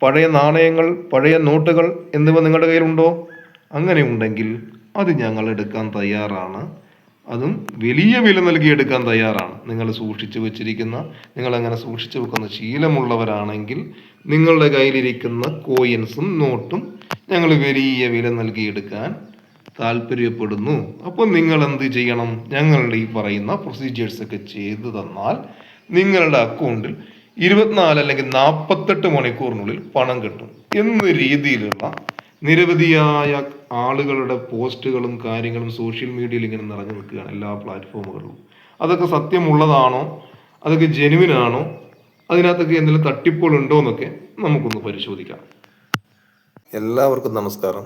പഴയ നാണയങ്ങൾ, പഴയ നോട്ടുകൾ എന്നിവ നിങ്ങളുടെ കയ്യിലുണ്ടോ? അങ്ങനെ ഉണ്ടെങ്കിൽ അത് ഞങ്ങൾ എടുക്കാൻ തയ്യാറാണ്. അതും വലിയ വില നൽകി എടുക്കാൻ തയ്യാറാണ്. നിങ്ങൾ സൂക്ഷിച്ചു വെച്ചിരിക്കുന്ന, നിങ്ങളങ്ങനെ സൂക്ഷിച്ചു വെക്കുന്ന ശീലമുള്ളവരാണെങ്കിൽ നിങ്ങളുടെ കയ്യിലിരിക്കുന്ന കോയിൻസും നോട്ടും ഞങ്ങൾ വലിയ വില നൽകി എടുക്കാൻ താല്പര്യപ്പെടുന്നു. അപ്പോൾ നിങ്ങൾ എന്ത് ചെയ്യണം? ഞങ്ങളുടെ ഈ പറയുന്ന പ്രൊസീജിയേഴ്സ് ഒക്കെ ചെയ്തു തന്നാൽ നിങ്ങളുടെ അക്കൗണ്ടിൽ 24 അല്ലെങ്കിൽ 48 മണിക്കൂറിനുള്ളിൽ പണം കിട്ടും എന്ന രീതിയിലുള്ള നിരവധിയായ ആളുകളുടെ പോസ്റ്റുകളും കാര്യങ്ങളും സോഷ്യൽ മീഡിയയിൽ ഇങ്ങനെ നിറഞ്ഞു നിൽക്കുകയാണ്, എല്ലാ പ്ലാറ്റ്ഫോമുകളിലും. അതൊക്കെ സത്യമുള്ളതാണോ? അതൊക്കെ ജെനുവിനാണോ? അതിനകത്തൊക്കെ എന്തെങ്കിലും തട്ടിപ്പുകളുണ്ടോ എന്നൊക്കെ നമുക്കൊന്ന് പരിശോധിക്കാം. എല്ലാവർക്കും നമസ്കാരം.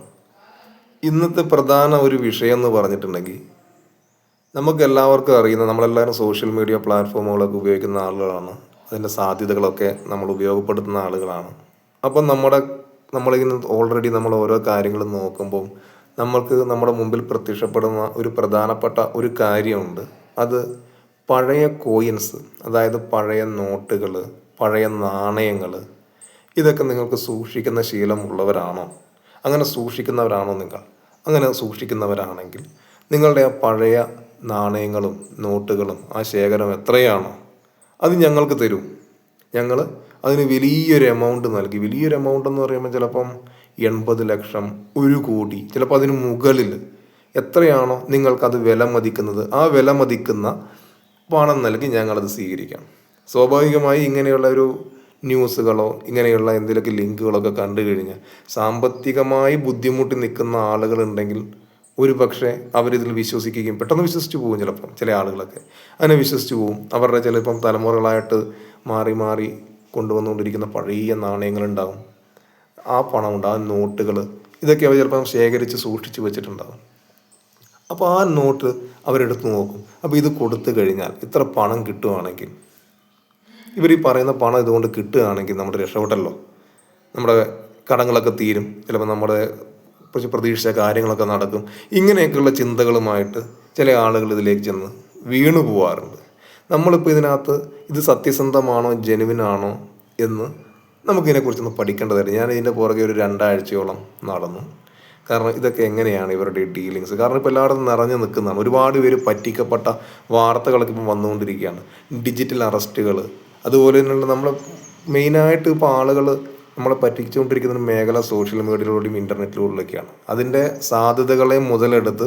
ഇന്നത്തെ പ്രധാന ഒരു വിഷയം എന്ന് പറഞ്ഞിട്ടുണ്ടെങ്കിൽ, നമുക്ക് എല്ലാവർക്കും അറിയുന്ന, നമ്മളെല്ലാവരും സോഷ്യൽ മീഡിയ പ്ലാറ്റ്ഫോമുകളൊക്കെ ഉപയോഗിക്കുന്ന ആളുകളാണ്. അതിൻ്റെ സാധ്യതകളൊക്കെ നമ്മൾ ഉപയോഗപ്പെടുത്തുന്ന ആളുകളാണ്. അപ്പം നമ്മളിങ്ങനെ ഓൾറെഡി നമ്മൾ ഓരോ കാര്യങ്ങളും നോക്കുമ്പോൾ നമ്മൾക്ക് നമ്മുടെ മുമ്പിൽ പ്രത്യക്ഷപ്പെടുന്ന ഒരു പ്രധാനപ്പെട്ട ഒരു കാര്യമുണ്ട്. അത് പഴയ കോയിൻസ്, അതായത് പഴയ നോട്ടുകൾ, പഴയ നാണയങ്ങൾ, ഇതൊക്കെ നിങ്ങൾക്ക് സൂക്ഷിക്കുന്ന ശീലമുള്ളവരാണോ? അങ്ങനെ സൂക്ഷിക്കുന്നവരാണോ നിങ്ങൾ? അങ്ങനെ സൂക്ഷിക്കുന്നവരാണെങ്കിൽ നിങ്ങളുടെ ആ പഴയ നാണയങ്ങളും നോട്ടുകളും ആ ശേഖരം എത്രയാണോ അത് ഞങ്ങൾക്ക് തരൂ. ഞങ്ങൾ അതിന് വലിയൊരു എമൗണ്ട് നൽകി, വലിയൊരു എമൗണ്ട് എന്ന് പറയുമ്പോൾ ചിലപ്പം 80 ലക്ഷം, 1 കോടി, ചിലപ്പോൾ അതിന് മുകളിൽ എത്രയാണോ നിങ്ങൾക്കത് വില മതിക്കുന്നത്, ആ വില മതിക്കുന്ന പണം നൽകി ഞങ്ങളത് സ്വീകരിക്കാം. സ്വാഭാവികമായി ഇങ്ങനെയുള്ള ഒരു ന്യൂസുകളോ ഇങ്ങനെയുള്ള എന്തെങ്കിലുമൊക്കെ ലിങ്കുകളൊക്കെ കണ്ടു കഴിഞ്ഞാൽ സാമ്പത്തികമായി ബുദ്ധിമുട്ടി നിൽക്കുന്ന ആളുകളുണ്ടെങ്കിൽ ഒരു പക്ഷേ അവരിതിൽ വിശ്വസിക്കുകയും പെട്ടെന്ന് വിശ്വസിച്ച് പോകും. ചിലപ്പം ചില ആളുകളൊക്കെ അങ്ങനെ വിശ്വസിച്ച് പോകും. അവരുടെ ചിലപ്പം തലമുറകളായിട്ട് മാറി മാറി കൊണ്ടുവന്നുകൊണ്ടിരിക്കുന്ന പഴയ നാണയങ്ങളുണ്ടാകും, ആ പണമുണ്ട്, ആ നോട്ടുകൾ, ഇതൊക്കെ അവർ ചിലപ്പം ശേഖരിച്ച് സൂക്ഷിച്ച് വെച്ചിട്ടുണ്ടാകും. അപ്പോൾ ആ നോട്ട് അവരെടുത്ത് നോക്കും. അപ്പോൾ ഇത് കൊടുത്തു കഴിഞ്ഞാൽ ഇത്ര പണം കിട്ടുകയാണെങ്കിൽ, ഇവർ ഈ പറയുന്ന പണം ഇതുകൊണ്ട് കിട്ടുകയാണെങ്കിൽ നമ്മുടെ രക്ഷപ്പെട്ടല്ലോ, നമ്മുടെ കടങ്ങളൊക്കെ തീരും, ചിലപ്പോൾ നമ്മുടെ കുറച്ച് പ്രതീക്ഷിച്ച കാര്യങ്ങളൊക്കെ നടക്കും. ഇങ്ങനെയൊക്കെയുള്ള ചിന്തകളുമായിട്ട് ചില ആളുകൾ ഇതിലേക്ക് ചെന്ന് വീണു പോവാറുണ്ട്. നമ്മളിപ്പോൾ ഇതിനകത്ത് ഇത് സത്യസന്ധമാണോ ജെനുവിനാണോ എന്ന് നമുക്കിതിനെക്കുറിച്ചൊന്ന് പഠിക്കേണ്ടതായിരുന്നു. ഞാൻ ഇതിൻ്റെ പുറകെ ഒരു 2 ആഴ്ചയോളം നടന്നു. കാരണം ഇതൊക്കെ എങ്ങനെയാണ് ഇവരുടെ ഡീലിങ്സ്, കാരണം ഇപ്പോൾ എല്ലായിടത്തും നിറഞ്ഞു നിൽക്കുന്നതാണ്. ഒരുപാട് പേര് പറ്റിക്കപ്പെട്ട വാർത്തകളൊക്കെ ഇപ്പം വന്നുകൊണ്ടിരിക്കുകയാണ്. ഡിജിറ്റൽ അറസ്റ്റുകൾ, അതുപോലെ തന്നെയുള്ള നമ്മൾ മെയിനായിട്ട് ഇപ്പോൾ ആളുകൾ നമ്മളെ പറ്റിച്ചുകൊണ്ടിരിക്കുന്ന മേഖല സോഷ്യൽ മീഡിയയിലൂടെയും ഇൻ്റർനെറ്റിലൂടെയൊക്കെയാണ്. അതിൻ്റെ സാധ്യതകളെ മുതലെടുത്ത്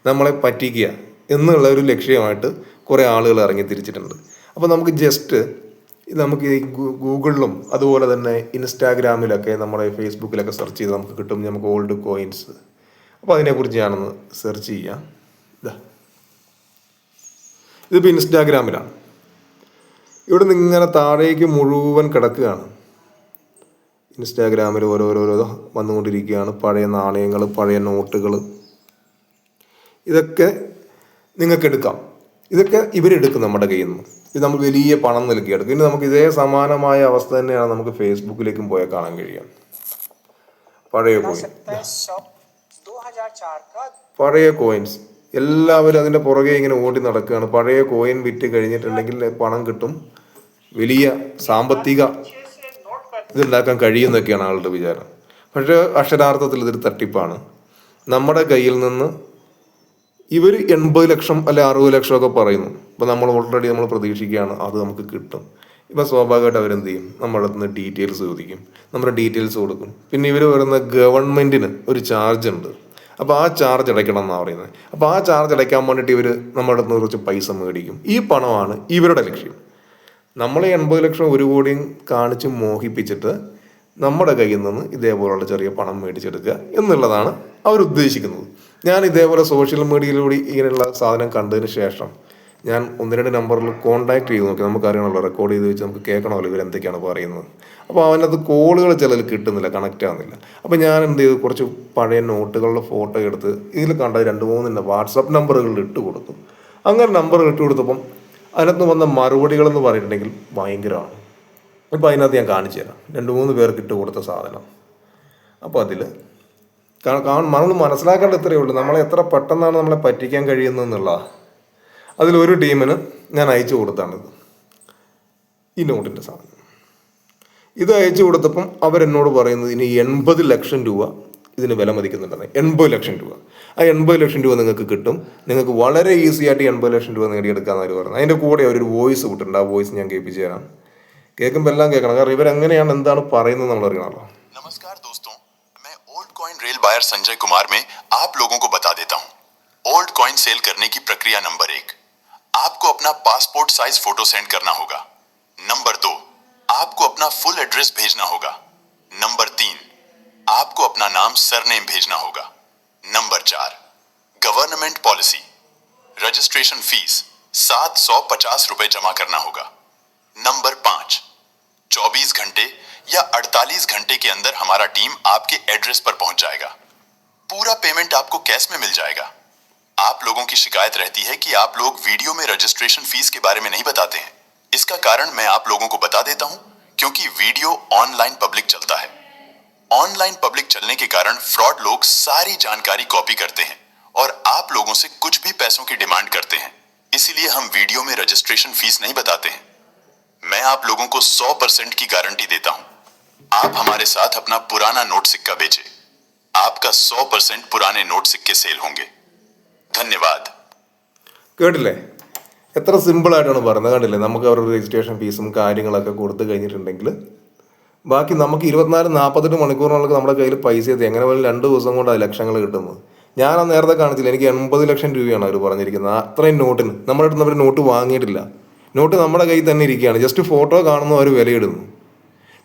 നമ്മളെ പറ്റിക്കുക എന്നുള്ള ഒരു ലക്ഷ്യമായിട്ട് കുറേ ആളുകൾ ഇറങ്ങി തിരിച്ചിട്ടുണ്ട്. അപ്പോൾ നമുക്ക് ജസ്റ്റ് നമുക്ക് ഈ ഗൂഗിളിലും അതുപോലെ തന്നെ ഇൻസ്റ്റാഗ്രാമിലൊക്കെ നമ്മുടെ ഫേസ്ബുക്കിലൊക്കെ സെർച്ച് ചെയ്ത് നമുക്ക് കിട്ടും നമുക്ക് ഓൾഡ് കോയിൻസ്. അപ്പോൾ അതിനെക്കുറിച്ച് ഞാനൊന്ന് സെർച്ച് ചെയ്യാം. ഇതിപ്പോൾ ഇൻസ്റ്റാഗ്രാമിലാണ്. ഇവിടെ നിന്ന് ഇങ്ങനെ താഴേക്ക് മുഴുവൻ കിടക്കുകയാണ്. ഇൻസ്റ്റാഗ്രാമിൽ ഓരോരോ വന്നുകൊണ്ടിരിക്കുകയാണ്. പഴയ നാണയങ്ങൾ, പഴയ നോട്ടുകൾ, ഇതൊക്കെ നിങ്ങൾക്ക് എടുക്കാം. ഇതൊക്കെ ഇവരെടുക്കും നമ്മുടെ കയ്യിൽ നിന്ന്. ഇത് നമ്മൾ വലിയ പണം നൽകിയെടുക്കും. ഇനി നമുക്ക് ഇതേ സമാനമായ അവസ്ഥ തന്നെയാണ് നമുക്ക് ഫേസ്ബുക്കിലേക്കും പോയാൽ കാണാൻ കഴിയുക. പഴയ കോയിൻസ് എല്ലാവരും അതിൻ്റെ പുറകെ ഇങ്ങനെ ഓടി നടക്കുകയാണ്. പഴയ കോയിൻ വിറ്റ് കഴിഞ്ഞിട്ടുണ്ടെങ്കിൽ പണം കിട്ടും, വലിയ സാമ്പത്തിക ഇതുണ്ടാക്കാൻ കഴിയുന്നൊക്കെയാണ് ആളുടെ വിചാരം. പക്ഷേ അക്ഷരാർത്ഥത്തിൽ ഇതൊരു തട്ടിപ്പാണ്. നമ്മുടെ കയ്യിൽ നിന്ന് ഇവർ 80 ലക്ഷം അല്ലെ 60 ലക്ഷമൊക്കെ പറയുന്നു. അപ്പോൾ നമ്മൾ ഓൾറെഡി നമ്മൾ പ്രതീക്ഷിക്കുകയാണ് അത് നമുക്ക് കിട്ടും. ഇപ്പം സ്വാഭാവികമായിട്ട് അവരെന്ത് ചെയ്യും? നമ്മുടെ അടുത്ത് നിന്ന് ഡീറ്റെയിൽസ് ചോദിക്കും, നമ്മുടെ ഡീറ്റെയിൽസ് കൊടുക്കും. പിന്നെ ഇവർ പറയുന്ന ഗവൺമെൻറ്റിന് ഒരു ചാർജ് ഉണ്ട്, അപ്പോൾ ആ ചാർജ് അടയ്ക്കണം എന്നാണ് പറയുന്നത്. അപ്പോൾ ആ ചാർജ് അടയ്ക്കാൻ വേണ്ടിയിട്ട് ഇവർ നമ്മുടെ അടുത്ത് നിന്ന് കുറച്ച് പൈസ മേടിക്കും. ഈ പണമാണ് ഇവരുടെ ലക്ഷ്യം. നമ്മളെ 80 ലക്ഷം 1 കോടിയും കാണിച്ച് മോഹിപ്പിച്ചിട്ട് നമ്മുടെ കയ്യിൽ നിന്ന് ഇതേപോലുള്ള ചെറിയ പണം മേടിച്ചെടുക്കുക എന്നുള്ളതാണ് അവരുദ്ദേശിക്കുന്നത്. ഞാൻ ഇതേപോലെ സോഷ്യൽ മീഡിയയിലൂടെ ഇങ്ങനെയുള്ള സാധനം കണ്ടതിന് ശേഷം ഞാൻ 1-2 നമ്പറിൽ കോൺടാക്ട് ചെയ്ത് നോക്കി. നമുക്കറിയണമല്ലോ, റെക്കോർഡ് ചെയ്ത് വെച്ച് നമുക്ക് കേൾക്കണമല്ലോ ഇവരെന്തൊക്കെയാണ് പറയുന്നത്. അപ്പോൾ അവനകത്ത് കോളുകൾ ചിലതിൽ കിട്ടുന്നില്ല, കണക്റ്റ് ആകുന്നില്ല. അപ്പോൾ ഞാൻ എന്ത് ചെയ്തു, കുറച്ച് പഴയ നോട്ടുകളുടെ ഫോട്ടോ എടുത്ത് ഇതിൽ കണ്ട 2-3 വാട്സപ്പ് നമ്പറുകളിൽ ഇട്ട് കൊടുത്തു. അങ്ങനെ നമ്പർ ഇട്ട് കൊടുത്തപ്പം അതിനകത്ത് വന്ന മറുപടികളെന്ന് പറഞ്ഞിട്ടുണ്ടെങ്കിൽ ഭയങ്കരമാണ്. ഇപ്പോൾ അതിനകത്ത് ഞാൻ കാണിച്ചു തരാം 2-3 പേർക്ക് ഇട്ട് കൊടുത്ത സാധനം. അപ്പോൾ അതിൽ നമ്മൾ മനസ്സിലാക്കേണ്ട ഇത്രയേ ഉള്ളൂ, നമ്മളെ എത്ര പെട്ടെന്നാണ് നമ്മളെ പറ്റിക്കാൻ കഴിയുന്നതെന്നുള്ള. അതിലൊരു ടീമിന് ഞാൻ അയച്ചു കൊടുത്താണിത്, ഈ നോട്ടിൻ്റെ സാധനം. ഇത് അയച്ചു കൊടുത്തപ്പം അവരെന്നോട് പറയുന്നത് ഇനി 80 ലക്ഷം രൂപ ഇതിന് വില മതിക്കുന്നുണ്ടെന്ന്. 80 ലക്ഷം രൂപ. ആ 80 ലക്ഷം രൂപ നിങ്ങൾക്ക് കിട്ടും. നിങ്ങൾക്ക് വളരെ ഈസി ആയിട്ട് 80 ലക്ഷം രൂപ നേടിയെടുക്കാമെന്ന് അവർ പറയുന്നത്. അതിൻ്റെ കൂടെ അവരൊരു വോയിസ് വിട്ടിട്ടുണ്ട്. ആ വോയിസ് ഞാൻ കേൾപ്പിച്ചു തരാം. കേൾക്കുമ്പോൾ എല്ലാം കേൾക്കണം, കാരണം ഇവരെങ്ങനെയാണ് എന്താണ് പറയുന്നത് നമ്മൾ അറിയണമല്ലോ. नमस्कार दोस्तों, मैं old coin real buyer Sanjay Kumar में आप लोगों को बता देता हूँ। ओल्ड कॉइन सेल करने की प्रक्रिया नंबर 1, आपको अपना पासपोर्ट साइज फोटो सेंड करना होगा। नंबर 2, आपको अपना फुल एड्रेस भेजना होगा। नंबर 3, आपको अपना नाम सरनेम भेजना होगा। Number 4, government policy registration fees 750 रुपए जमा करना होगा। नंबर 5, 24 घंटे या 48 घंटे के अंदर हमारा टीम आपके एड्रेस पर पहुंच जाएगा। पूरा पेमेंट आपको कैश में मिल जाएगा। आप लोगों की शिकायत रहती है कि आप लोग वीडियो में रजिस्ट्रेशन फीस के बारे में नहीं बताते हैं। इसका कारण मैं आप लोगों को बता देता हूं, क्योंकि वीडियो ऑनलाइन पब्लिक चलता है। ऑनलाइन पब्लिक चलने के कारण फ्रॉड लोग सारी जानकारी कॉपी करते हैं और आप लोगों से कुछ भी पैसों की डिमांड करते हैं। इसीलिए हम वीडियो में रजिस्ट्रेशन फीस नहीं बताते हैं। मैं आप लोगों को 100% की गारंटी देता हूं। आप हमारे साथ अपना पुराना नोट सिक्का बेचें, आपका 100% पुराने नोट सिक्के सेल होंगे। धन्यवाद। കേട്ടില്ലേ? എത്ര സിമ്പിളായിട്ടാണ് പറയുന്നത്. കണ്ടില്ലേ? നമുക്ക് അവരുടെ രജിസ്ട്രേഷൻ ഫീസും കാര്യങ്ങളൊക്കെ കൊടുത്തു കഴിഞ്ഞിട്ടുണ്ടെങ്കിൽ ബാക്കി നമുക്ക് 24-48 മണിക്കൂറിനുള്ളിൽ നമ്മുടെ കയ്യിൽ പൈസ എത്തി. എങ്ങനെ പോലും 2 ദിവസം കൊണ്ട് അത് ലക്ഷങ്ങൾ കിട്ടുന്നത്. ഞാൻ ആ നേരത്തെ കാണിച്ചില്ല, എനിക്ക് 80 ലക്ഷം രൂപയാണ് അവർ പറഞ്ഞിരിക്കുന്നത്. അത്രയും നോട്ടിന് നമ്മുടെ അടുത്ത് അവർ നോട്ട് വാങ്ങിയിട്ടില്ല. നോട്ട് നമ്മുടെ കയ്യിൽ തന്നെ ഇരിക്കുകയാണ്. ജസ്റ്റ് ഫോട്ടോ കാണുന്നു, അവർ വിലയിടുന്നു.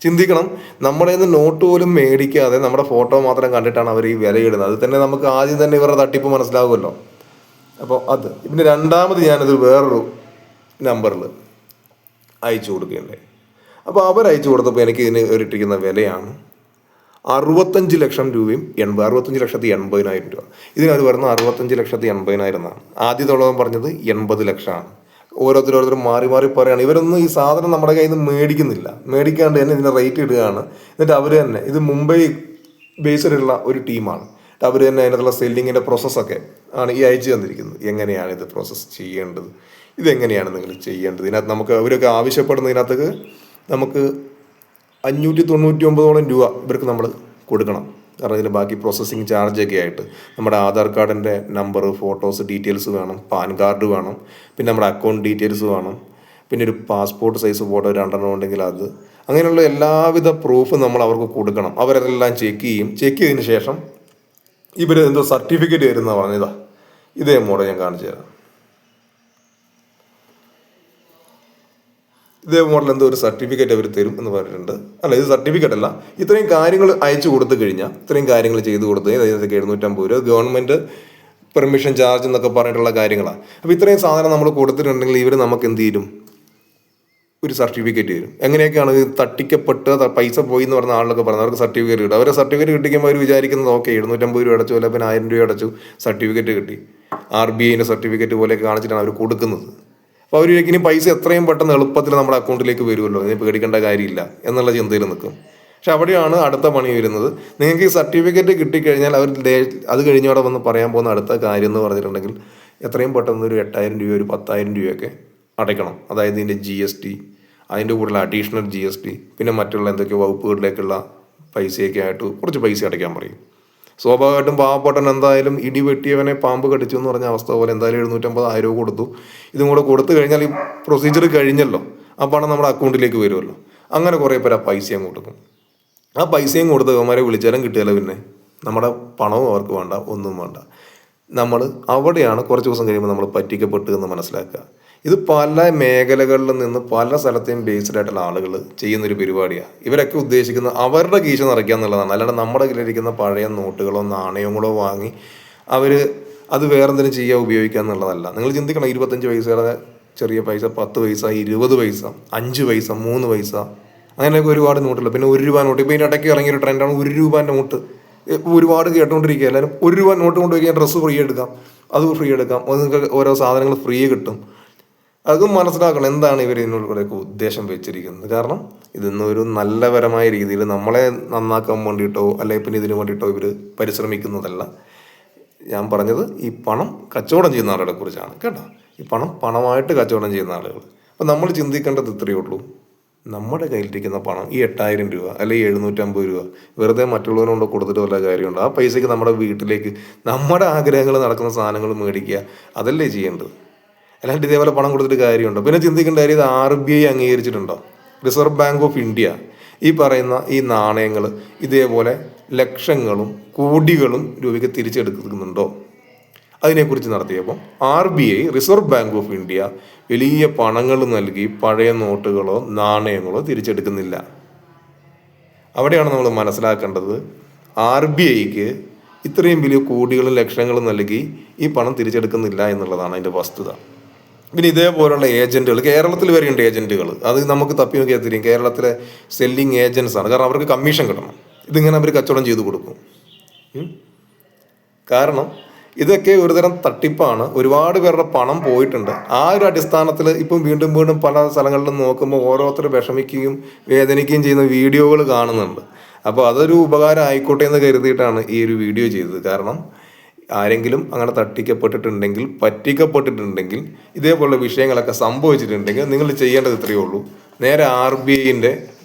ചിന്തിക്കണം, നമ്മുടെ നിന്ന് നോട്ട് പോലും മേടിക്കാതെ നമ്മുടെ ഫോട്ടോ മാത്രം കണ്ടിട്ടാണ് അവർ ഈ വിലയിടുന്നത്. അത് തന്നെ നമുക്ക് ആദ്യം തന്നെ ഇവരുടെ തട്ടിപ്പ് മനസ്സിലാകുമല്ലോ. അപ്പോൾ അത് പിന്നെ രണ്ടാമത് ഞാനത് വേറൊരു നമ്പറിൽ അയച്ചു കൊടുക്കുകയുണ്ടായി. അപ്പോൾ അവരയച്ചു കൊടുത്തപ്പോൾ എനിക്ക് ഇതിന് ഇട്ടിരിക്കുന്ന വിലയാണ് 65 ലക്ഷം രൂപയും 65,80,000 രൂപ. ഇതിനവർ പറയുന്നത് 65,80,000 എന്നാണ്. ആദ്യത്തോളം പറഞ്ഞത് 80 ലക്ഷമാണ്. ഓരോരുത്തരും മാറി മാറി പറയുകയാണ്. ഇവരൊന്നും ഈ സാധനം നമ്മുടെ കയ്യിൽ നിന്ന് മേടിക്കുന്നില്ല. മേടിക്കാണ്ട് തന്നെ ഇതിൻ്റെ റേറ്റ് ഇടുകയാണ്. എന്നിട്ട് അവർ തന്നെ, ഇത് മുംബൈ ബേസിലുള്ള ഒരു ടീമാണ്, അവർ തന്നെ അതിനകത്തുള്ള സെല്ലിങ്ങിൻ്റെ പ്രോസസ്സൊക്കെ ആണ് ഈ അയച്ചു തന്നിരിക്കുന്നത്. എങ്ങനെയാണ് ഇത് പ്രോസസ്സ് ചെയ്യേണ്ടത്, ഇതെങ്ങനെയാണ് നിങ്ങൾ ചെയ്യേണ്ടത്. ഇതിനകത്ത് നമുക്ക് അവരൊക്കെ ആവശ്യപ്പെടുന്നതിനകത്ത് നമുക്ക് 599 രൂപ ഇവർക്ക് നമ്മൾ കൊടുക്കണം. കാരണം ഇതിന് ബാക്കി പ്രോസസ്സിങ് ചാർജൊക്കെ ആയിട്ട് നമ്മുടെ ആധാർ കാർഡിൻ്റെ നമ്പർ, ഫോട്ടോസ്, ഡീറ്റെയിൽസ് വേണം, പാൻ കാർഡ് വേണം, പിന്നെ നമ്മുടെ അക്കൗണ്ട് ഡീറ്റെയിൽസ് വേണം, പിന്നെ ഒരു പാസ്പോർട്ട് സൈസ് ഫോട്ടോ 2 ഉണ്ടെങ്കിൽ അത്, അങ്ങനെയുള്ള എല്ലാവിധ പ്രൂഫും നമ്മൾ അവർക്ക് കൊടുക്കണം. അവരെല്ലാം ചെക്ക് ചെയ്യും. ചെക്ക് ചെയ്തതിന് ശേഷം ഇവർ എന്തോ സർട്ടിഫിക്കറ്റ് തരുന്ന പറഞ്ഞതാ. ഇതേ മോഡൽ ഞാൻ കാണിച്ചു തരാം. ഇതേ മോഡൽ എന്തോ ഒരു സർട്ടിഫിക്കറ്റ് അവർ തരും എന്ന് പറഞ്ഞിട്ടുണ്ട്. അല്ല, ഇത് സർട്ടിഫിക്കറ്റ് അല്ല. ഇത്രയും കാര്യങ്ങൾ അയച്ചു കൊടുത്തു കഴിഞ്ഞാൽ, ഇത്രയും കാര്യങ്ങൾ ചെയ്തു കൊടുത്തു കഴിഞ്ഞാൽ 750 രൂപ ഗവൺമെൻറ് പെർമിഷൻ ചാർജ് എന്നൊക്കെ പറഞ്ഞിട്ടുള്ള കാര്യങ്ങളാണ്. അപ്പോൾ ഇത്രയും സാധനം നമ്മൾ കൊടുത്തിട്ടുണ്ടെങ്കിൽ ഇവർ നമുക്ക് എന്ത് ചെയ്യും? ഒരു സർട്ടിഫിക്കറ്റ് തരും. എങ്ങനെയൊക്കെയാണ് ഇത് തട്ടിക്കപ്പെട്ട് പൈസ പോയി എന്ന് പറഞ്ഞ ആളിലൊക്കെ പറഞ്ഞത് അവർക്ക് സർട്ടിഫിക്കറ്റ് കിട്ടും. അവരെ സർട്ടിഫിക്കറ്റ് കിട്ടിക്കുമ്പോൾ അവർ വിചാരിക്കുന്നത് ഓക്കെ 750 രൂപ അടച്ചു, അല്ലെങ്കിൽ 1000 രൂപ അടച്ചു, സർട്ടിഫിക്കറ്റ് കിട്ടി. RBIൻ്റെ സർട്ടിഫിക്കറ്റ് പോലെയൊക്കെ കാണിച്ചിട്ടാണ് അവർ കൊടുക്കുന്നത്. അപ്പോൾ അവർ ഇനി പൈസ എത്രയും പെട്ടെന്ന് എളുപ്പത്തിൽ നമ്മുടെ അക്കൗണ്ടിലേക്ക് വരുമല്ലോ, ഇതിന് പേടിക്കേണ്ട കാര്യമില്ല എന്നുള്ള ചിന്തയിൽ നിൽക്കും. പക്ഷെ അവിടെയാണ് അടുത്ത പണി വരുന്നത്. നിങ്ങൾക്ക് ഈ സർട്ടിഫിക്കറ്റ് കിട്ടിക്കഴിഞ്ഞാൽ അവർ അത് കഴിഞ്ഞവിടെ വന്ന് പറയാൻ പോകുന്ന അടുത്ത കാര്യം എന്ന് പറഞ്ഞിട്ടുണ്ടെങ്കിൽ എത്രയും പെട്ടെന്ന് ഒരു 8000 രൂപ, ഒരു 10,000 രൂപയൊക്കെ അടയ്ക്കണം. അതായത് ഇതിൻ്റെ GST, അതിൻ്റെ കൂടുതൽ അഡീഷണൽ GST, പിന്നെ മറ്റുള്ള എന്തൊക്കെ വകുപ്പുകളിലേക്കുള്ള പൈസയൊക്കെ ആയിട്ട് കുറച്ച് പൈസ അടയ്ക്കാൻ പറയും. സ്വാഭാവികമായിട്ടും പാവപ്പെട്ടൻ എന്തായാലും ഇടി വെട്ടിയവനെ പാമ്പ് കടിച്ചു എന്ന് പറഞ്ഞ അവസ്ഥ പോലെ എന്തായാലും 750,000 കൊടുത്തു. ഇതും കൂടെ കൊടുത്തു കഴിഞ്ഞാൽ ഈ പ്രൊസീജിയർ കഴിഞ്ഞല്ലോ, ആ പണം നമ്മുടെ അക്കൗണ്ടിലേക്ക് വരുമല്ലോ. അങ്ങനെ കുറേ പേര് ആ പൈസയും കൊടുക്കും. ആ പൈസയും കൊടുത്ത് അവന്മാരെ വിളിച്ചാലും കിട്ടിയാലോ, പിന്നെ നമ്മുടെ പണവും അവർക്ക് വേണ്ട, ഒന്നും വേണ്ട. നമ്മൾ അവിടെയാണ് കുറച്ച് ദിവസം കഴിയുമ്പോൾ നമ്മൾ പറ്റിക്കപ്പെട്ടു എന്ന് മനസ്സിലാക്കുക. ഇത് പല മേഖലകളിൽ നിന്ന് പല സ്ഥലത്തെയും ബേസ്ഡ് ആയിട്ടുള്ള ആളുകൾ ചെയ്യുന്നൊരു പരിപാടിയാണ്. ഇവരൊക്കെ ഉദ്ദേശിക്കുന്നത് അവരുടെ കീശ നിറയ്ക്കുക എന്നുള്ളതാണ്. അല്ലാണ്ട് നമ്മുടെ കയ്യിലിരിക്കുന്ന പഴയ നോട്ടുകളോ നാണയങ്ങളോ വാങ്ങി അവർ അത് വേറെന്തെങ്കിലും ചെയ്യുക, ഉപയോഗിക്കുക എന്നുള്ളതല്ല. നിങ്ങൾ ചിന്തിക്കണം, 25 പൈസയുടെ ചെറിയ പൈസ, 10 പൈസ, 20 പൈസ, 5 പൈസ, 3 പൈസ, അങ്ങനെയൊക്കെ ഒരുപാട് നോട്ടുള്ള. പിന്നെ 1 രൂപ നോട്ട്. ഇപ്പോൾ ഇതിൻ്റെ ഇടയ്ക്ക് ഇറങ്ങിയൊരു ട്രെൻഡാണ് 1 രൂപ നോട്ട്. ഒരുപാട് കേട്ടുകൊണ്ടിരിക്കുക എല്ലാവരും. 1 രൂപ നോട്ട് കൊണ്ടുപോയി ഡ്രസ്സ് ഫ്രീ എടുക്കാം, അത് ഫ്രീ എടുക്കാം, നിങ്ങൾക്ക് ഓരോ സാധനങ്ങൾ ഫ്രീ കിട്ടും. അതും മനസ്സിലാക്കണം എന്താണ് ഇവർ ഇതിനുള്ളിലൊക്കെ ഉദ്ദേശം വെച്ചിരിക്കുന്നത്. കാരണം ഇതൊന്നൊരു നല്ലപരമായ രീതിയിൽ നമ്മളെ നന്നാക്കാൻ വേണ്ടിയിട്ടോ അല്ലെങ്കിൽ പിന്നെ ഇതിനു വേണ്ടിയിട്ടോ ഇവർ പരിശ്രമിക്കുന്നതല്ല. ഞാൻ പറഞ്ഞത് ഈ പണം കച്ചവടം ചെയ്യുന്ന ആളുകളെ കുറിച്ചാണ് കേട്ടോ. ഈ പണമായിട്ട് കച്ചവടം ചെയ്യുന്ന ആളുകൾ. അപ്പം നമ്മൾ ചിന്തിക്കേണ്ടത് ഇത്രയേ ഉള്ളൂ. നമ്മുടെ കയ്യിലിരിക്കുന്ന പണം ഈ 8000 രൂപ അല്ലെങ്കിൽ 750 രൂപ വെറുതെ മറ്റുള്ളവരോട് കൊടുത്തിട്ട് വല്ല കാര്യമുണ്ട്? ആ പൈസയ്ക്ക് നമ്മുടെ വീട്ടിലേക്ക് നമ്മുടെ ആഗ്രഹങ്ങൾ നടക്കുന്ന സാധനങ്ങൾ മേടിക്കുക, അതല്ലേ ചെയ്യേണ്ടത്? അല്ലാണ്ട് ഇതേപോലെ പണം കൊടുത്തിട്ട് കാര്യമുണ്ടോ? പിന്നെ ചിന്തിക്കേണ്ട കാര്യം, ഇത് RBI അംഗീകരിച്ചിട്ടുണ്ടോ? റിസർവ് ബാങ്ക് ഓഫ് ഇന്ത്യ ഈ പറയുന്ന ഈ നാണയങ്ങൾ ഇതേപോലെ ലക്ഷങ്ങളും കോടികളും രൂപയ്ക്ക് തിരിച്ചെടുക്കുന്നുണ്ടോ? അതിനെക്കുറിച്ച് നടത്തിയപ്പോൾ RBI, reserve bank of India, വലിയ പണങ്ങൾ നൽകി പഴയ നോട്ടുകളോ നാണയങ്ങളോ തിരിച്ചെടുക്കുന്നില്ല. അവിടെയാണ് നമ്മൾ മനസ്സിലാക്കേണ്ടത്, RBIക്ക് ഇത്രയും വലിയ കോടികളും ലക്ഷങ്ങളും നൽകി ഈ പണം തിരിച്ചെടുക്കുന്നില്ല എന്നുള്ളതാണ് അതിൻ്റെ വസ്തുത. പിന്നെ ഇതേപോലുള്ള ഏജന്റുകൾ കേരളത്തിൽ വരെയുണ്ട്. ഏജന്റുകൾ അത് നമുക്ക് തപ്പി നോക്കിയാൽ തിരിയും. കേരളത്തിലെ സെല്ലിങ് ഏജൻസ് ആണ്. കാരണം അവർക്ക് കമ്മീഷൻ കിട്ടണം. ഇതിങ്ങനെ അവർ കച്ചവടം ചെയ്ത് കൊടുക്കും. കാരണം ഇതൊക്കെ ഒരുതരം തട്ടിപ്പാണ്. ഒരുപാട് പേരുടെ പണം പോയിട്ടുണ്ട്. ആ ഒരു അടിസ്ഥാനത്തിൽ ഇപ്പം വീണ്ടും വീണ്ടും പല സ്ഥലങ്ങളിലും നോക്കുമ്പോൾ ഓരോരുത്തർ വിഷമിക്കുകയും വേദനിക്കുകയും ചെയ്യുന്ന വീഡിയോകൾ കാണുന്നുണ്ട്. അപ്പോൾ അതൊരു ഉപകാരം ആയിക്കോട്ടെ എന്ന് കരുതിയിട്ടാണ് ഈ ഒരു വീഡിയോ ചെയ്തത്. കാരണം ആരെങ്കിലും അങ്ങനെ തട്ടിക്കപ്പെട്ടിട്ടുണ്ടെങ്കിൽ, പറ്റിക്കപ്പെട്ടിട്ടുണ്ടെങ്കിൽ, ഇതേപോലുള്ള വിഷയങ്ങളൊക്കെ സംഭവിച്ചിട്ടുണ്ടെങ്കിൽ നിങ്ങൾ ചെയ്യേണ്ടത് ഇത്രയേ ഉള്ളൂ. നേരെ RBIൻ്റെ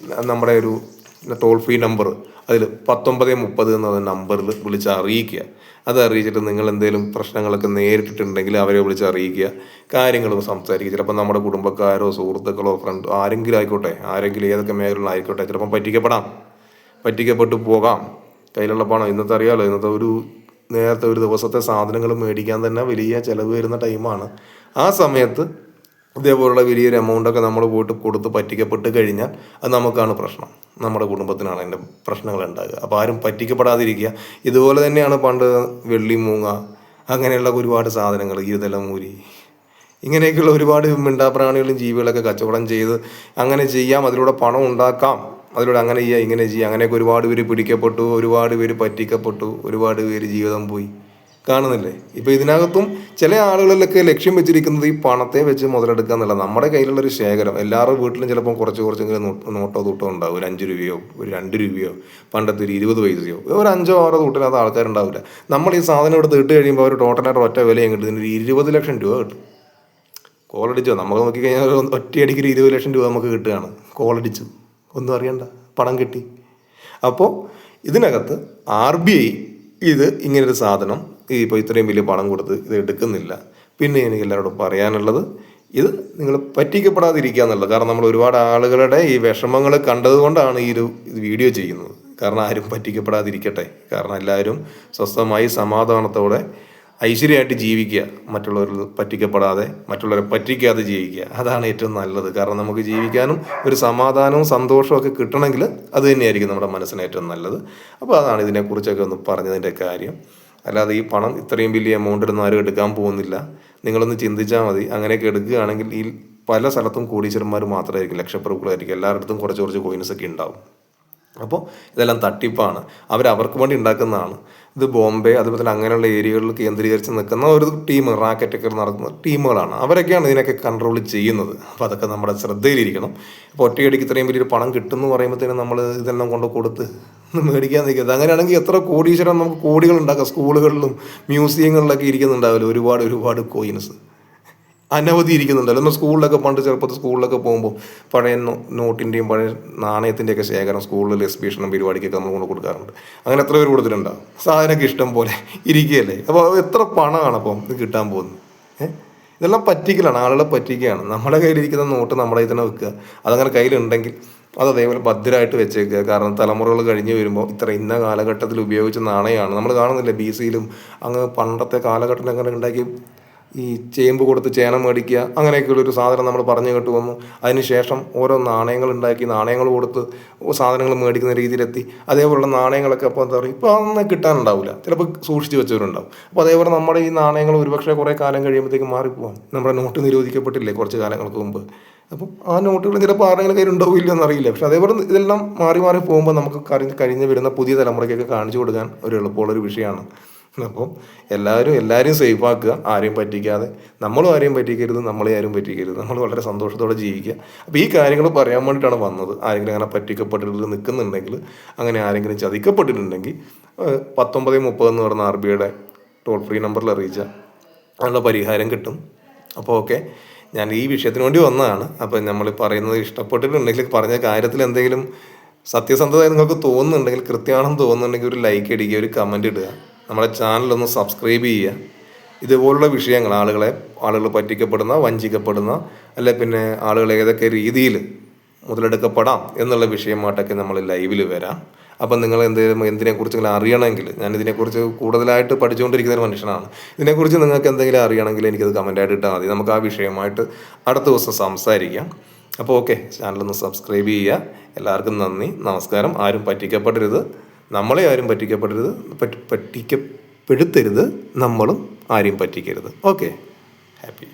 നമ്മുടെ ഒരു ടോൾ ഫ്രീ നമ്പർ, അതിൽ 1930 എന്ന നമ്പറിൽ വിളിച്ച് അറിയിക്കുക. അത് അറിയിച്ചിട്ട് നിങ്ങൾ എന്തെങ്കിലും പ്രശ്നങ്ങളൊക്കെ നേരിട്ടിട്ടുണ്ടെങ്കിൽ അവരെ വിളിച്ച് അറിയിക്കുക, കാര്യങ്ങളൊക്കെ സംസാരിക്കുക. ചിലപ്പോൾ നമ്മുടെ കുടുംബക്കാരോ സുഹൃത്തുക്കളോ ഫ്രണ്ട് ആരെങ്കിലും ആയിക്കോട്ടെ, ആരെങ്കിലും ഏതൊക്കെ മേഖലയിലായിക്കോട്ടെ, ചിലപ്പം പറ്റിക്കപ്പെട്ടു പോകാം. കയ്യിലുള്ള പണം ഇന്നത്തെ അറിയാമല്ലോ, നേരത്തെ ഒരു ദിവസത്തെ സാധനങ്ങൾ മേടിക്കാൻ തന്നെ വലിയ ചിലവ് വരുന്ന ടൈമാണ്. ആ സമയത്ത് ഇതേപോലുള്ള വലിയൊരു എമൗണ്ടൊക്കെ നമ്മൾ പോയിട്ട് കൊടുത്ത് പറ്റിക്കപ്പെട്ട് കഴിഞ്ഞാൽ അത് നമുക്കാണ് പ്രശ്നം, നമ്മുടെ കുടുംബത്തിനാണ് അതിൻ്റെ പ്രശ്നങ്ങൾ ഉണ്ടാകുക. അപ്പോൾ ആരും പറ്റിക്കപ്പെടാതിരിക്കുക. ഇതുപോലെ തന്നെയാണ് പണ്ട് വെള്ളി മൂങ്ങ അങ്ങനെയുള്ള ഒരുപാട് സാധനങ്ങൾ, ഈതലമൂരി, ഇങ്ങനെയൊക്കെയുള്ള ഒരുപാട് മിണ്ടാപ്രാണികളും ജീവികളൊക്കെ കച്ചവടം ചെയ്ത് അങ്ങനെ ചെയ്യാം, അതിലൂടെ പണം ഉണ്ടാക്കാം, അതിലൂടെ അങ്ങനെ ചെയ്യുക ഇങ്ങനെ ചെയ്യുക. അങ്ങനെയൊക്കെ ഒരുപാട് പേര് പിടിക്കപ്പെട്ടു, ഒരുപാട് പേര് പറ്റിക്കപ്പെട്ടു, ഒരുപാട് പേര് ജീവിതം പോയി. കാണുന്നില്ലേ? ഇപ്പോൾ ഇതിനകത്തും ചില ആളുകളിലൊക്കെ ലക്ഷ്യം വെച്ചിരിക്കുന്നത് ഈ പണത്തെ വെച്ച് മുതലെടുക്കുക എന്നുള്ള. നമ്മുടെ കയ്യിലുള്ളൊരു ശേഖരം, എല്ലാവരുടെ വീട്ടിലും ചിലപ്പം കുറച്ചെങ്കിലും നോട്ടോ തൂട്ടോ ഉണ്ടാവും. ഒരു 5 രൂപയോ ഒരു 2 രൂപയോ പണ്ടത്തെ ഒരു 20 പൈസയോ ഒരു 5-6 തൂട്ടിനകത്ത് ആൾക്കാരുണ്ടാവില്ല. നമ്മൾ ഈ സാധനം എടുത്ത് ഇട്ട് കഴിയുമ്പോൾ അവർ ടോട്ടലായിട്ട് ഒറ്റ വിലയും കിട്ടും. ഇതിന് 20 ലക്ഷം രൂപ കിട്ടും. കോളടിച്ചോ? നമുക്ക് നോക്കിക്കഴിഞ്ഞാൽ ഒറ്റയടിക്ക് 20 ലക്ഷം രൂപ നമുക്ക് കിട്ടുകയാണ്. കോളടിച്ചു, ഒന്നും അറിയണ്ട, പണം കിട്ടി. അപ്പോൾ ഇതിനകത്ത് RBI ഇത് ഇങ്ങനൊരു സാധനം ഇപ്പോൾ ഇത്രയും വലിയ പണം കൊടുത്ത് ഇത് എടുക്കുന്നില്ല. പിന്നെ എനിക്ക് എല്ലാവരോടും പറയാനുള്ളത്, ഇത് നിങ്ങൾ പറ്റിക്കപ്പെടാതിരിക്കുക എന്നുള്ളത്. കാരണം നമ്മൾ ഒരുപാട് ആളുകളുടെ ഈ വിഷമങ്ങൾ കണ്ടതുകൊണ്ടാണ് ഈ ഒരു വീഡിയോ ചെയ്യുന്നത്. കാരണം ആരും പറ്റിക്കപ്പെടാതിരിക്കട്ടെ. കാരണം എല്ലാവരും സ്വസ്ഥമായി സമാധാനത്തോടെ ഐശ്വര്യമായിട്ട് ജീവിക്കുക, മറ്റുള്ളവരിൽ പറ്റിക്കപ്പെടാതെ, മറ്റുള്ളവരെ പറ്റിക്കാതെ ജീവിക്കുക. അതാണ് ഏറ്റവും നല്ലത്. കാരണം നമുക്ക് ജീവിക്കാനും ഒരു സമാധാനവും സന്തോഷവും ഒക്കെ കിട്ടണമെങ്കിൽ അത് തന്നെയായിരിക്കും നമ്മുടെ മനസ്സിന് ഏറ്റവും നല്ലത്. അപ്പോൾ അതാണ് ഇതിനെക്കുറിച്ചൊക്കെ ഒന്ന് പറഞ്ഞതിൻ്റെ കാര്യം. അല്ലാതെ ഈ പണം ഇത്രയും വലിയ എമൗണ്ടിലൊന്നും ആരും എടുക്കാൻ പോകുന്നില്ല. നിങ്ങളൊന്ന് ചിന്തിച്ചാൽ മതി. അങ്ങനെയൊക്കെ എടുക്കുകയാണെങ്കിൽ ഈ പല സ്ഥലത്തും കോടീശ്വരന്മാർ മാത്രമായിരിക്കും, ലക്ഷപ്രഭുക്കളായിരിക്കും. എല്ലായിടത്തും കുറച്ച് കോയിൻസൊക്കെ ഉണ്ടാവും. അപ്പോൾ ഇതെല്ലാം തട്ടിപ്പാണ്. അവർക്ക് വേണ്ടി ഉണ്ടാക്കുന്നതാണ്. ഇത് ബോംബെ അതുപോലെ തന്നെ അങ്ങനെയുള്ള ഏരിയകളിൽ കേന്ദ്രീകരിച്ച് നിൽക്കുന്ന ഒരു ടീം, റാക്കറ്റൊക്കെ നടത്തുന്ന ടീമുകളാണ്. അവരൊക്കെയാണ് ഇതിനൊക്കെ കൺട്രോൾ ചെയ്യുന്നത്. അപ്പോൾ അതൊക്കെ നമ്മുടെ ശ്രദ്ധയിലിരിക്കണം. അപ്പോൾ ഒറ്റയടിക്ക് ഇത്രയും വലിയൊരു പണം കിട്ടുമെന്ന് പറയുമ്പോഴത്തേനും നമ്മൾ ഇതെല്ലാം കൊണ്ട് കൊടുത്ത് മേടിക്കാൻ നിൽക്കരുത്. അങ്ങനെയാണെങ്കിൽ എത്ര കോടീശ്വരം നമുക്ക് കോടികൾ ഉണ്ടാക്കാം. സ്കൂളുകളിലും മ്യൂസിയങ്ങളിലൊക്കെ ഇരിക്കുന്നുണ്ടാവില്ല ഒരുപാട് കോയിൻസ് അനവധി ഇരിക്കുന്നുണ്ടല്ലോ. നമ്മൾ സ്കൂളിലൊക്കെ പണ്ട് ചെറുപ്പത്തിൽ സ്കൂളിലൊക്കെ പോകുമ്പോൾ പഴയ നോട്ടിൻ്റെയും പഴയ നാണയത്തിൻ്റെയൊക്കെ ശേഖരം സ്കൂളിൽ എക്സിബിഷനും പരിപാടിക്കൊക്കെ നമ്മൾ കൊണ്ട് കൊടുക്കാറുണ്ട്. അങ്ങനെ എത്ര പേര് കൊടുത്തിട്ടുണ്ടാവും? സാധനമൊക്കെ ഇഷ്ടം പോലെ ഇരിക്കുകയല്ലേ. അപ്പോൾ എത്ര പണമാണ് അപ്പം ഇത് കിട്ടാൻ പോകുന്നത്? ഇതെല്ലാം പറ്റിക്കലാണ്, ആളുകളെ പറ്റിക്കുകയാണ്. നമ്മുടെ കയ്യിലിരിക്കുന്ന നോട്ട് നമ്മുടെ ഇതിനെ വെക്കുക. അതങ്ങനെ കയ്യിലുണ്ടെങ്കിൽ അത് അതേപോലെ ഭദ്രമായിട്ട് വെച്ചേക്കുക. കാരണം തലമുറകൾ കഴിഞ്ഞ് വരുമ്പോൾ ഇന്ന കാലഘട്ടത്തിൽ ഉപയോഗിച്ച നാണയമാണ്. നമ്മൾ കാണുന്നില്ല BC-യിലും അങ്ങ് പണ്ടത്തെ കാലഘട്ടത്തിൽ അങ്ങനെ ഉണ്ടാക്കി ഈ ചേമ്പ് കൊടുത്ത് ചേന മേടിക്കുക, അങ്ങനെയൊക്കെയുള്ളൊരു സാധനം നമ്മൾ പറഞ്ഞു കേട്ട് വന്നു. അതിനുശേഷം ഓരോ നാണയങ്ങൾ ഉണ്ടാക്കി, നാണയങ്ങൾ കൊടുത്ത് സാധനങ്ങൾ മേടിക്കുന്ന രീതിയിലെത്തി. അതേപോലുള്ള നാണയങ്ങളൊക്കെ അപ്പോൾ എന്താ പറയുക, ഇപ്പോൾ അതൊന്നും കിട്ടാനുണ്ടാവില്ല, ചിലപ്പോൾ സൂക്ഷിച്ച് വെച്ചവരുണ്ടാവും. അപ്പോൾ അതേപോലെ നമ്മുടെ ഈ നാണയങ്ങൾ ഒരുപക്ഷെ കുറേ കാലം കഴിയുമ്പോഴത്തേക്ക് മാറിപ്പോവാം. നമ്മുടെ നോട്ട് നിരോധിക്കപ്പെട്ടില്ലേ കുറച്ച് കാലങ്ങൾക്ക് മുമ്പ്. അപ്പം ആ നോട്ടുകൾ ചിലപ്പോൾ ആരെങ്കിലും കയ്യിൽ ഉണ്ടാവില്ല എന്നറിയില്ല. പക്ഷെ അതേപോലെ ഇതെല്ലാം മാറി പോകുമ്പോൾ നമുക്ക് കഴിഞ്ഞ് വരുന്ന പുതിയ തലമുറയ്ക്കൊക്കെ കാണിച്ചു കൊടുക്കാൻ ഒരു എളുപ്പമുള്ളൊരു വിഷയമാണ്. അപ്പോൾ എല്ലാവരും സേഫാക്കുക, ആരെയും പറ്റിക്കാതെ. നമ്മളും ആരെയും പറ്റിക്കരുത്, നമ്മളെ ആരും പറ്റിക്കരുത്. നമ്മൾ വളരെ സന്തോഷത്തോടെ ജീവിക്കുക. അപ്പോൾ ഈ കാര്യങ്ങൾ പറയാൻ വേണ്ടിയിട്ടാണ് വന്നത്. ആരെങ്കിലും അങ്ങനെ പറ്റിക്കപ്പെട്ടിട്ട് നിൽക്കുന്നുണ്ടെങ്കിൽ, അങ്ങനെ ആരെങ്കിലും ചതിക്കപ്പെട്ടിട്ടുണ്ടെങ്കിൽ 1930 എന്ന് പറഞ്ഞ RBIയുടെ ടോൾ ഫ്രീ നമ്പറിൽ അറിയിച്ചാൽ അതിനുള്ള പരിഹാരം കിട്ടും. അപ്പോൾ ഓക്കെ, ഞാൻ ഈ വിഷയത്തിന് വേണ്ടി വന്നതാണ്. അപ്പം നമ്മൾ പറയുന്നത് ഇഷ്ടപ്പെട്ടിട്ടുണ്ടെങ്കിൽ, പറഞ്ഞ കാര്യത്തിൽ എന്തെങ്കിലും സത്യസന്ധതയായി നിങ്ങൾക്ക് തോന്നുന്നുണ്ടെങ്കിൽ, കൃത്യമാണെന്ന് തോന്നുന്നുണ്ടെങ്കിൽ ഒരു ലൈക്ക് അടിക്കുക, ഒരു കമൻ്റ് ഇടുക, നമ്മുടെ ചാനലൊന്ന് സബ്സ്ക്രൈബ് ചെയ്യുക. ഇതുപോലുള്ള വിഷയങ്ങൾ ആളുകൾ പറ്റിക്കപ്പെടുന്ന, വഞ്ചിക്കപ്പെടുന്ന, അല്ലെ പിന്നെ ആളുകൾ ഏതൊക്കെ രീതിയിൽ മുതലെടുക്കപ്പെടാം എന്നുള്ള വിഷയമായിട്ടൊക്കെ നമ്മൾ ലൈവിൽ വരാം. അപ്പം നിങ്ങൾ എന്തിനെക്കുറിച്ചെങ്കിലും അറിയണമെങ്കിൽ, ഞാൻ ഇതിനെക്കുറിച്ച് കൂടുതലായിട്ട് പഠിച്ചുകൊണ്ടിരിക്കുന്ന ഒരു മനുഷ്യനാണ്. ഇതിനെക്കുറിച്ച് നിങ്ങൾക്ക് എന്തെങ്കിലും അറിയണമെങ്കിൽ എനിക്കത് കമൻ്റായിട്ട് ഇട്ടാൽ മതി. നമുക്ക് ആ വിഷയമായിട്ട് അടുത്ത ദിവസം സംസാരിക്കാം. അപ്പോൾ ഓക്കെ, ചാനലൊന്ന് സബ്സ്ക്രൈബ് ചെയ്യുക. എല്ലാവർക്കും നന്ദി, നമസ്കാരം. ആരും പറ്റിക്കപ്പെടരുത്, നമ്മളെ ആരും പറ്റിക്കപ്പെടരുത്, പറ്റിക്കപ്പെടുത്തരുത്, നമ്മളും ആരെയും പറ്റിക്കരുത്. Okay, happy.